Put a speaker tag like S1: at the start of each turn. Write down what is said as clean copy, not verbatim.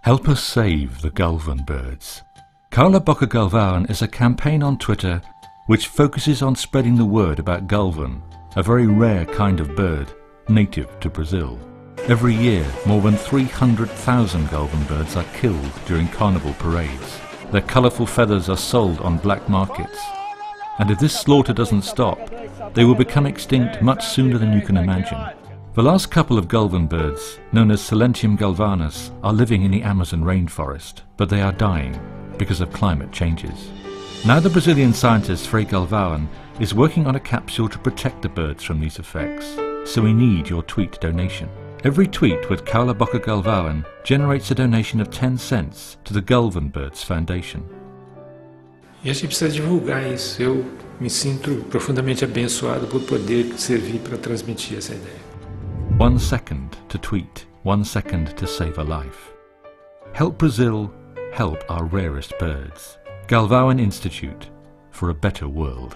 S1: Help us save the galvan birds. Cala, boca, galvao is a campaign on Twitter which focuses on spreading the word about galvan, a very rare kind of bird native to Brazil. Every year, more than 300,000 galvan birds are killed during carnival parades. Their colourful feathers are sold on black markets. And if this slaughter doesn't stop, they will become extinct much sooner than you can imagine. The last couple of galvan birds, known as Silentium galvanus, are living in the Amazon rainforest, but they are dying because of climate changes. Now the Brazilian scientist Frei Galvão is working on a capsule to protect the birds from these effects, so we need your tweet donation. Every tweet with Cala, boca, galvao generates a donation of 10 cents to the Galvan Birds Foundation.
S2: E a gente precisa divulgar isso. Eu me sinto profundamente abençoado por poder servir para transmitir essa ideia.
S1: 1 second to tweet, 1 second to save a life. Help Brazil, help our rarest birds. Galvão Institute for a better world.